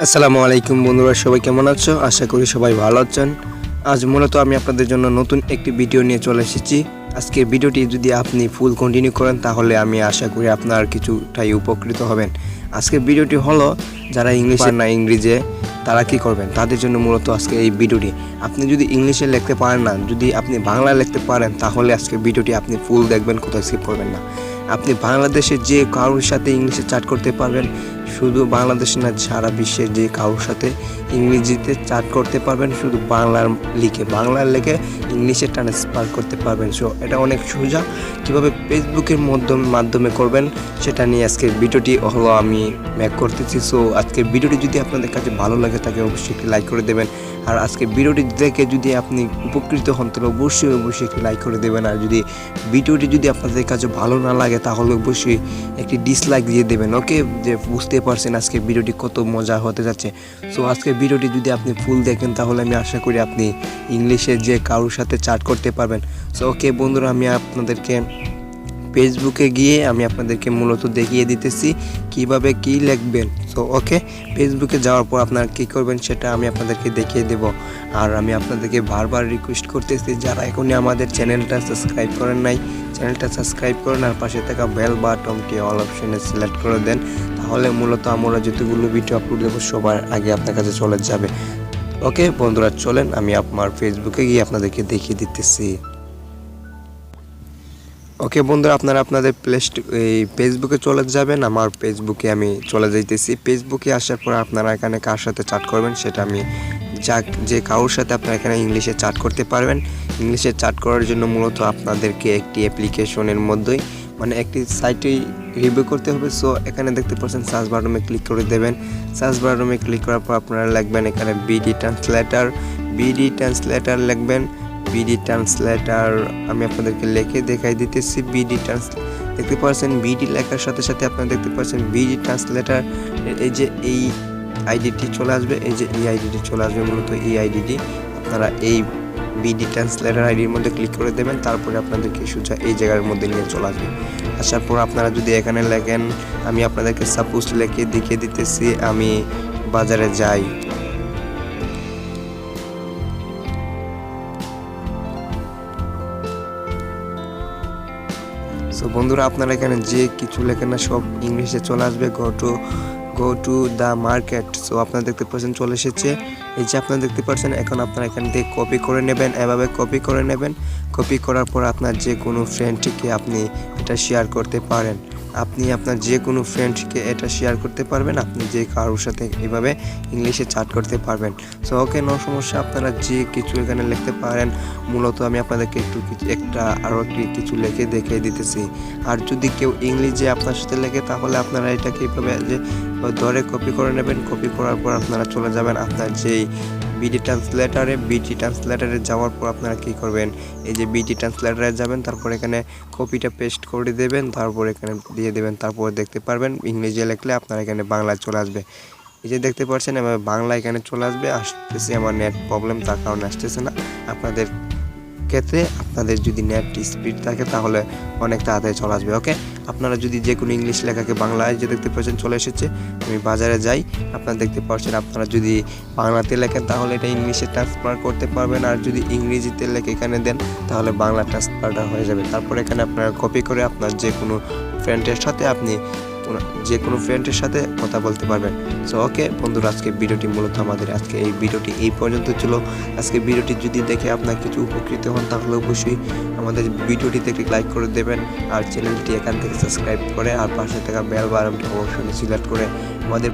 আসসালামু আলাইকুম বন্ধুরা, সবাই কেমন আছো? আশা করি সবাই ভালো আছেন। আজ মূলত আমি আপনাদের জন্য নতুন একটি ভিডিও নিয়ে চলে এসেছি। আজকের ভিডিওটি যদি আপনি ফুল কন্টিনিউ করেন তাহলে আমি আশা করি আপনার কিছুটাই উপকৃত হবেন। আজকের ভিডিওটি হলো যারা ইংলিশ না ইংরেজি তারা কি করবেন তাদের জন্য মূলত আজকে এই ভিডিওটি। আপনি যদি ইংলিশে লিখতে পারেন না, যদি আপনি বাংলায় লিখতে পারেন তাহলে আজকের ভিডিওটি আপনি ফুল দেখবেন, কোথাও স্কিপ করবেন না। আপনি বাংলাদেশের যে কারোর সাথে ইংলিশে চ্যাট করতে পারবেন, শুধু বাংলাদেশ না সারা বিশ্বের যে কারোর সাথে ইংরেজিতে চ্যাট করতে পারবেন, শুধু বাংলার লিখে ইংলিশে ট্রান্সফার করতে পারবেন। সো এটা অনেক সোজা, কীভাবে ফেসবুকের মাধ্যমে করবেন সেটা নিয়ে আজকের ভিডিওটি হলো আমি মেক করতেছি। সো আজকের ভিডিওটি যদি আপনাদের কাছে ভালো লাগে তাকে অবশ্যই একটি লাইক করে দেবেন। আর আজকের ভিডিওটি দেখে যদি আপনি উপকৃত হন তাহলে অবশ্যই একটি লাইক করে দেবেন। আর যদি ভিডিওটি যদি আপনাদের কাছে ভালো না লাগে তাহলে অবশ্যই একটি ডিসলাইক দিয়ে দেবেন। ওকে, যে বুঝতে পারছেন আজকে ভিডিওটি কত মজা হতে যাচ্ছে। সো আজকে ভিডিওটি যদি আপনি ফুল দেখেন তাহলে আমি আশা করি আপনি ইংলিশে যে কারোর সাথে চ্যাট করতে পারবেন। সো ওকে বন্ধুরা, আমি আপনাদেরকে ফেসবুকে গিয়ে আমি আপনাদেরকে মূলত দেখিয়ে দিতেছি কিভাবে কি লিখবেন। সো ওকে, ফেসবুকে যাওয়ার পর আপনারা কী করবেন সেটা আমি আপনাদেরকে দেখিয়ে দেব। আর আমি আপনাদেরকে বারবার রিকোয়েস্ট করতেছি, যারা এখনই আমাদের চ্যানেলটা সাবস্ক্রাইব করেন নাই, চ্যানেলটা সাবস্ক্রাইব করেন আর পাশে থাকা বেল বাটনটি অল অপশনে সিলেক্ট করে দেন। তাহলে মূলত আমরা যতগুলো ভিডিও আপলোড দেবো সবার আগে আপনার কাছে চলে যাবে। ওকে বন্ধুরা, চলেন আমি আমার ফেসবুকে গিয়ে আপনাদেরকে দেখিয়ে দিতেছি। ওকে বন্ধুরা, আপনারা আপনাদের এই ফেসবুকে চলে যাবেন। আমার ফেসবুকে আমি চলে যাইতেছি। ফেসবুকে আসার পর আপনারা এখানে কার সাথে চ্যাট করবেন সেটা আমি যে কারোর সাথে আপনারা এখানে ইংলিশে চ্যাট করতে পারবেন। ইংলিশে চ্যাট করার জন্য মূলত আপনাদেরকে একটি অ্যাপ্লিকেশনের মধ্যেই একটি সাইটেই রিভিউ করতে হবে। সো এখানে দেখতে পাচ্ছেন সার্চ বাটনে ক্লিক করে দেবেন। সার্চ বাটনে ক্লিক করার পর আপনারা লিখবেন এখানে বিডি ট্রান্সলেটার লিখবেন। বিডি ট্রান্সলেটার আমি আপনাদেরকে লিখে দেখাই দিতেছি। দেখতে পাচ্ছেন বিডি লেখার সাথে সাথে আপনারা দেখতে পাচ্ছেন বিডি ট্রান্সলেটার এই যে এই আইডিটি চলে আসবে, এই যে এই আইডিটি চলে আসবে। মূলত এই আইডিটি আপনারা এই বিডি ট্রান্সলেটার আইডির মধ্যে ক্লিক করে দেবেন। তারপরে আপনাদেরকে সোজা এই জায়গার মধ্যে নিয়ে চলে আসবে। আসার পর আপনারা যদি এখানে লেখেন, আমি আপনাদেরকে সাপোজ লিখে দেখিয়ে দিতেছি আমি বাজারে যাই। সো বন্ধুরা, আপনারা এখানে যে কিছু লেখেন না সব ইংলিশে চলে আসবে। Go to the market. So আপনারা দেখতে পাচ্ছেন চলে এসেছে। এই যে আপনারা দেখতে পাচ্ছেন, এখন আপনারা এখান থেকে কপি করে নেবেন। এভাবে কপি করে নেবেন। কপি করার পর আপনার যে কোনো ফ্রেন্ডকে আপনি এটা শেয়ার করতে পারেন। আপনি আপনার যে কোনো ফ্রেন্ডকে এটা শেয়ার করতে পারবেন। আপনি যে কারোর সাথে এভাবে ইংলিশে চ্যাট করতে পারবেন। সো ওকে, নো সমস্যা, আপনারা যে কিছু এখানে লিখতে পারেন। মূলত আমি আপনাদেরকে আরও কিছু লিখে দেখিয়ে দিতেছি। আর যদি কেউ ইংলিশে আপনার সাথে লেখে তাহলে আপনারা এটাকে এইভাবে যে ধরে কপি করে নেবেন। কপি করার পর আপনারা চলে যাবেন আপনার যেই বিডি ট্রান্সলেটারে যাওয়ার পর আপনারা কী করবেন, এই যে বিডি ট্রান্সলেটারে যাবেন, তারপর এখানে কপিটা পেস্ট করে দেবেন, তারপর এখানে দিয়ে দেবেন। তারপর দেখতে পারবেন ইংরেজি লিখলে আপনার এখানে বাংলায় চলে আসবে। এই যে দেখতে পাচ্ছেন আমার বাংলা এখানে চলে আসতেছে। আমার নেট প্রবলেম তার কারণে আসতেছে না। আপনাদের ক্ষেত্রে আপনাদের যদি নেট স্পিড থাকে তাহলে অনেক তাড়াতাড়ি চলে আসবে। ওকে, আপনারা যদি যে কোনো ইংলিশ লেখাকে বাংলায় যে দেখতে পাচ্ছেন চলে এসেছে আমি বাজারে যাই, আপনারা দেখতে পাচ্ছেন। আপনারা যদি বাংলাতে লেখেন তাহলে এটা ইংলিশে ট্রান্সফার করতে পারবেন। আর যদি ইংরেজিতে লেখে এখানে দেন তাহলে বাংলা ট্রান্সফারটা হয়ে যাবে। তারপর এখানে আপনারা কপি করে আপনার যে কোনো ফ্রেন্ডের সাথে কথা বলতে পারবেন। সো ওকে বন্ধুরা, আজকে ভিডিওটি মূলত এই ভিডিওটি এই পর্যন্ত ছিল। আজকে ভিডিওটি যদি দেখে আপনার কিছু উপকৃত হন তাহলে অবশ্যই আমাদের ভিডিওটিতে একটি লাইক করে দেবেন। আর চ্যানেলটি এখান থেকে সাবস্ক্রাইব করে আর পাশে থাকা বেল বাটনটি অবশ্যই সিলেক্ট করে আমাদের